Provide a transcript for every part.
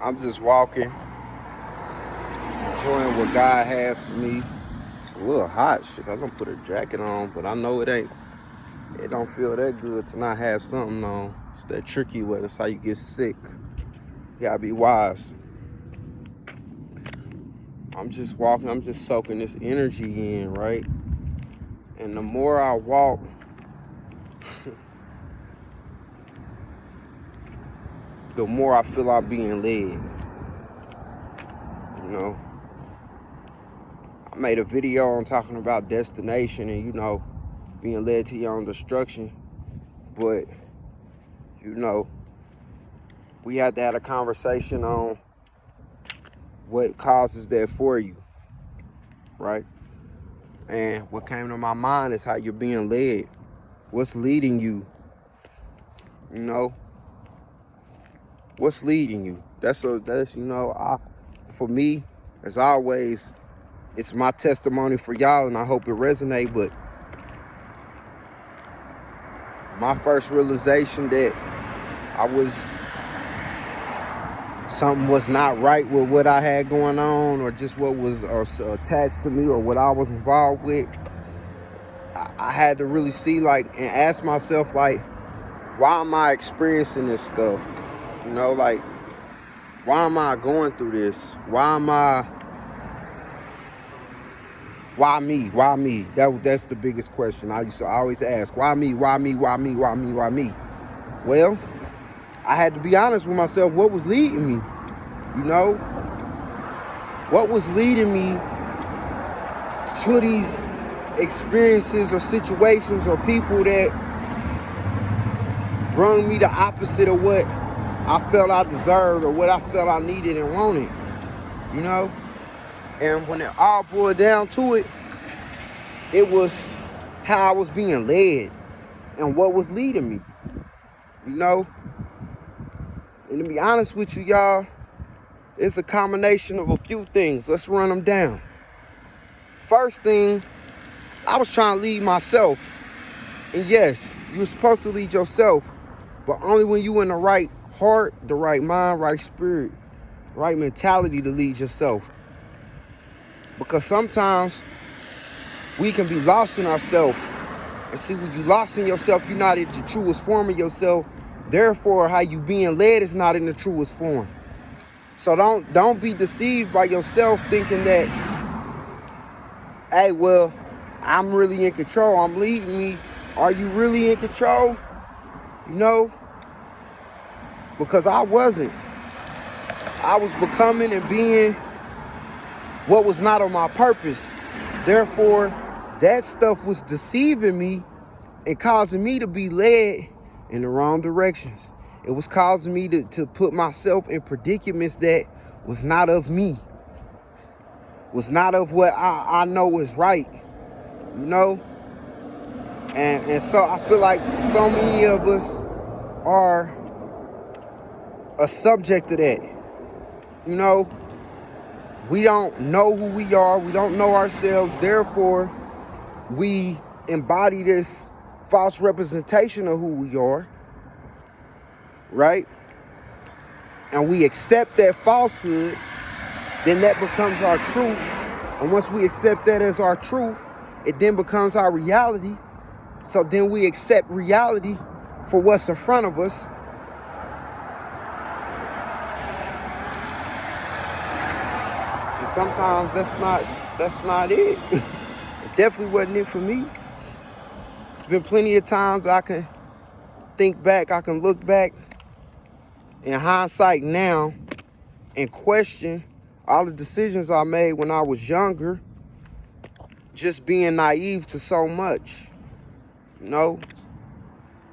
I'm just walking, enjoying what God has for me. It's a little hot, shit. I don't put a jacket on, but I know it don't feel that good to not have something on. It's that tricky weather. That's how you get sick. You gotta be wise. I'm just walking, I'm just soaking this energy in, right? And the more I walk, the more I feel I'm being led. You know, I made a video on talking about destination and, you know, being led to your own destruction. But, you know, we had to have a conversation on what causes that for you, right? And what came to my mind is how you're being led. What's leading you? You know, what's leading you? That's you know, for me, as always, it's my testimony for y'all, and I hope it resonates. But my first realization that something was not right with what I had going on, or just what was attached to me, or what I was involved with, I had to really see, like, and ask myself, like, why am I experiencing this stuff? You know, like, why am I going through this? Why me? Why me? That's the biggest question I used to always ask. Why me? Why me? Why me? Why me? Why me? Well, I had to be honest with myself. What was leading me? You know, what was leading me to these experiences or situations or people that brought me the opposite of what I felt I deserved or what I felt I needed and wanted, you know? And when it all boiled down to it, it was how I was being led and what was leading me, you know? And to be honest with you, y'all, it's a combination of a few things. Let's run them down. First thing, I was trying to lead myself. And yes, you're supposed to lead yourself, but only when you in the right heart, the right mind, right spirit, right mentality to lead yourself. Because sometimes we can be lost in ourselves. And see, when you lost in yourself, you're not in the truest form of yourself. Therefore, how you being led is not in the truest form. So don't be deceived by yourself thinking that, hey, well, I'm really in control. I'm leading me. Are you really in control? You know? Because I wasn't. I was becoming and being what was not on my purpose. Therefore, that stuff was deceiving me and causing me to be led in the wrong directions. It was causing me to put myself in predicaments that was not of me. Was not of what I know is right. You know? And so I feel like so many of us are a subject to that. You know? We don't know who we are. We don't know ourselves. Therefore, we embody this false representation of who we are, right? And we accept that falsehood, then that becomes our truth. And once we accept that as our truth, it then becomes our reality. So then we accept reality for what's in front of us. And sometimes that's not it. It definitely wasn't it for me. There's been plenty of times I can think back, I can look back in hindsight now and question all the decisions I made when I was younger, just being naive to so much. You know,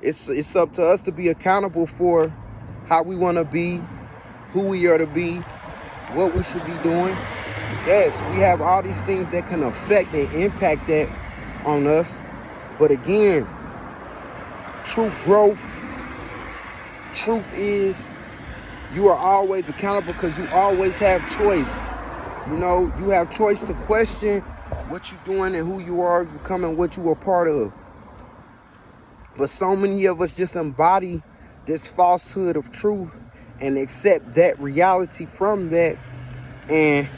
it's up to us to be accountable for how we want to be, who we are to be, what we should be doing. Yes, we have all these things that can affect and impact that on us. But again, true growth, truth is you are always accountable because you always have choice. You know, you have choice to question what you're doing and who you are becoming, what you are part of. But so many of us just embody this falsehood of truth and accept that reality from that and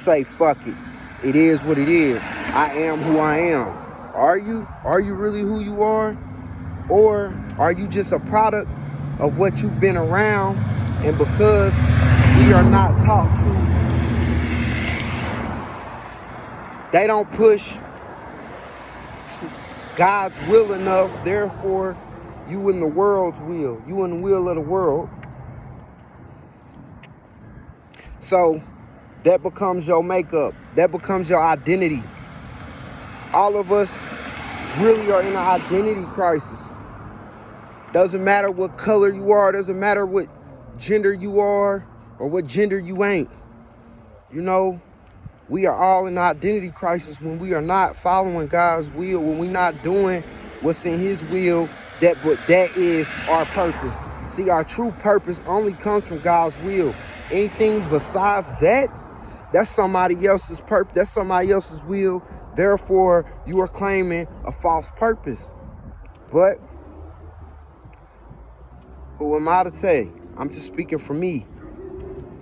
say, fuck it. It is what it is. I am who I am. Are you? Are you really who you are? Or are you just a product of what you've been around? And because we are not taught to, they don't push God's will enough, therefore you in the world's will. You in the will of the world. So that becomes your makeup. That becomes your identity. All of us really are in an identity crisis. Doesn't matter what color you are. Doesn't matter what gender you are or what gender you ain't. You know, we are all in an identity crisis when we are not following God's will, when we're not doing what's in his will, that is our purpose. See, our true purpose only comes from God's will. Anything besides that, that's somebody else's purpose. That's somebody else's will. Therefore, you are claiming a false purpose. But who am I to say? I'm just speaking for me.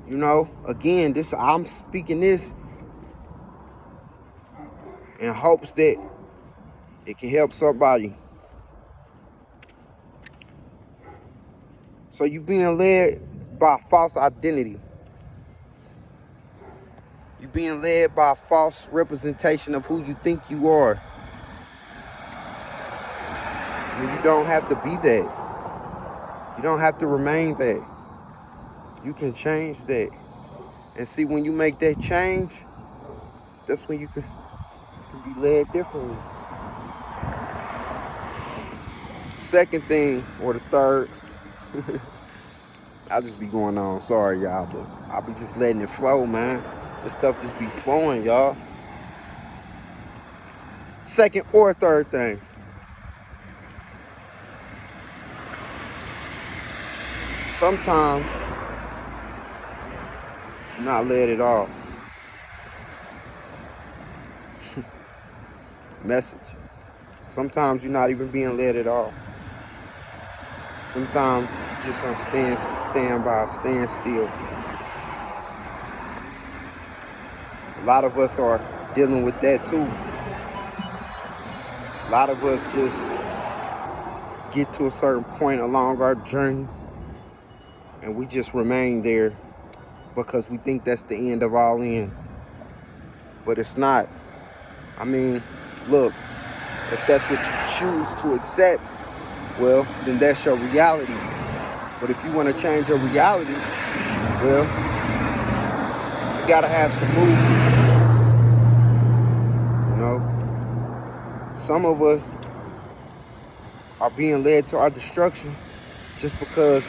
You know, again, I'm speaking this in hopes that it can help somebody. So you being led by a false identity. You're being led by a false representation of who you think you are. And you don't have to be that. You don't have to remain that. You can change that. And see, when you make that change, that's when you can be led differently. Second thing, or the third, I'll just be going on. Sorry, y'all, but I'll be just letting it flow, man. This stuff just be flowing, y'all. Second or third thing. Sometimes you're not led at all. Message. Sometimes you're not even being led at all. Sometimes you're just on standby, stand still. A lot of us are dealing with that too. A lot of us just get to a certain point along our journey and we just remain there because we think that's the end of all ends. But it's not. I mean, look, if that's what you choose to accept, well, then that's your reality. But if you want to change your reality, well, you gotta have some movement. You know, some of us are being led to our destruction just because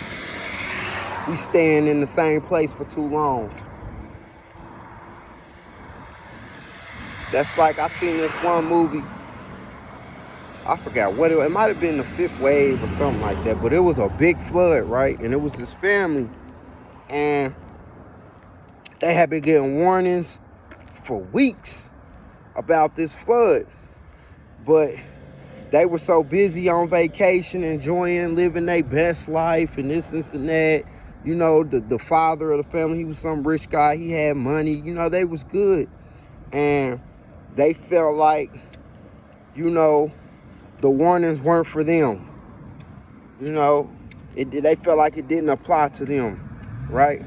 we stand in the same place for too long. That's like, I seen this one movie, I forgot what it might have been The Fifth Wave or something like that, but it was a big flood, right? And it was this family, and they had been getting warnings for weeks about this flood, but they were so busy on vacation, enjoying, living their best life, and this and that. You know, the father of the family, he was some rich guy, he had money, you know, they was good. And they felt like, you know, the warnings weren't for them. You know, they felt like it didn't apply to them, right?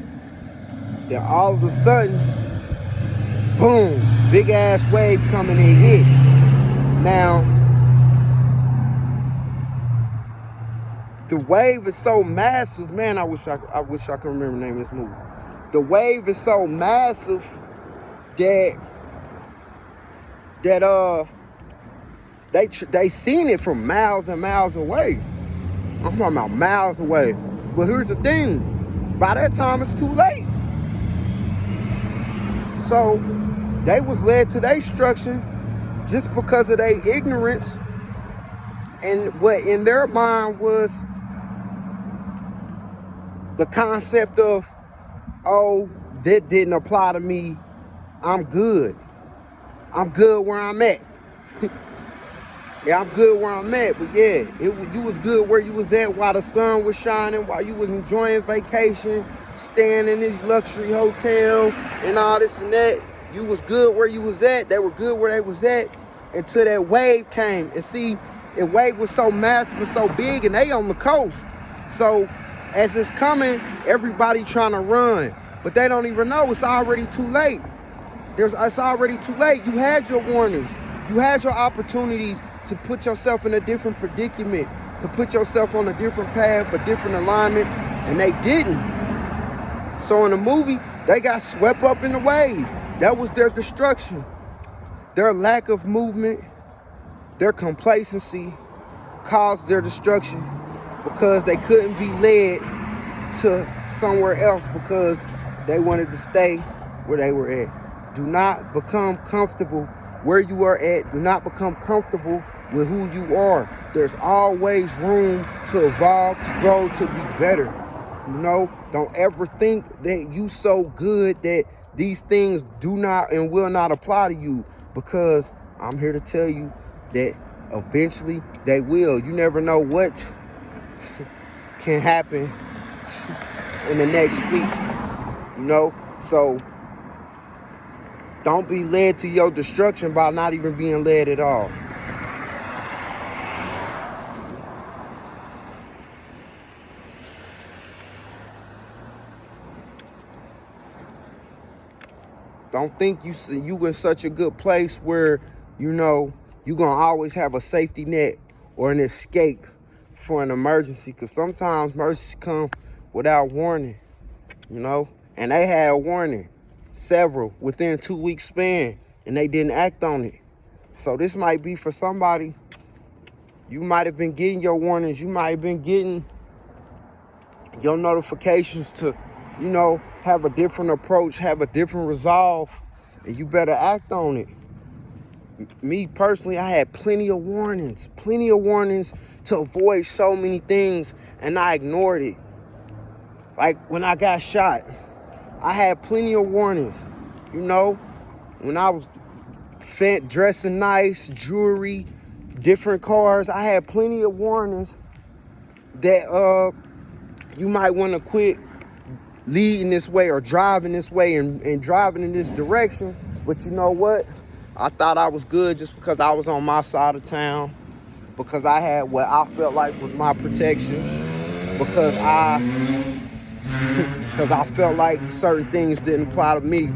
Then all of a sudden, boom, big ass wave coming and hit. Now, the wave is so massive, man. I wish I could remember the name of this movie. The wave is so massive that they seen it from miles and miles away. I'm talking about miles away. But here's the thing, by that time it's too late. So they was led to their destruction just because of their ignorance and what in their mind was the concept of, oh, that didn't apply to me, I'm good where I'm at. Yeah, I'm good where I'm at, but yeah, you was good where you was at while the sun was shining, while you was enjoying vacation, staying in this luxury hotel and all this and that. You was good where you was at. They were good where they was at until that wave came. And see, the wave was so massive and so big, and they on the coast. So as it's coming, everybody trying to run, but they don't even know it's already too late. It's already too late. You had your warnings. You had your opportunities to put yourself in a different predicament, to put yourself on a different path, a different alignment, and they didn't. So in the movie, they got swept up in the wave. That was their destruction. Their lack of movement, their complacency caused their destruction because they couldn't be led to somewhere else because they wanted to stay where they were at. Do not become comfortable where you are at. Do not become comfortable with who you are. There's always room to evolve, to grow, to be better. You know, don't ever think that you so good that these things do not and will not apply to you, because I'm here to tell you that eventually they will. You never know what can happen in the next week, you know. So don't be led to your destruction by not even being led at all. Don't think you in such a good place where, you know, you're gonna always have a safety net or an escape for an emergency, because sometimes emergencies come without warning, you know. And they had a warning, several within 2 weeks span, and they didn't act on it. So this might be for somebody. You might have been getting your warnings. You might have been getting your notifications to, you know, have a different approach, have a different resolve, and you better act on it. Me personally, I had plenty of warnings to avoid so many things, and I ignored it. Like when I got shot, I had plenty of warnings. You know, when I was dressing nice, jewelry, different cars, I had plenty of warnings that you might want to quit leading this way or driving this way and driving in this direction. But you know what? I thought I was good just because I was on my side of town, because I had what I felt like was my protection, because I felt like certain things didn't apply to me.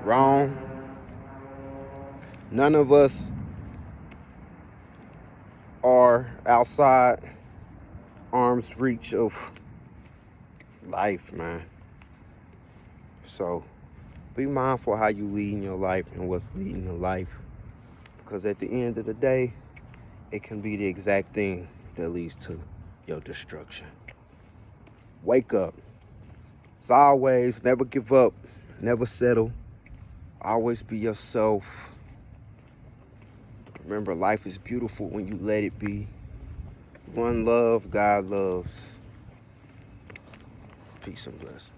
Wrong. None of us are outside arm's reach of life, man. So be mindful how you lead in your life and what's leading your life, because at the end of the day, it can be the exact thing that leads to your destruction. Wake up. As always, never give up, never settle. Always be yourself. Remember, life is beautiful when you let it be. One love, God loves. Peace and blessings.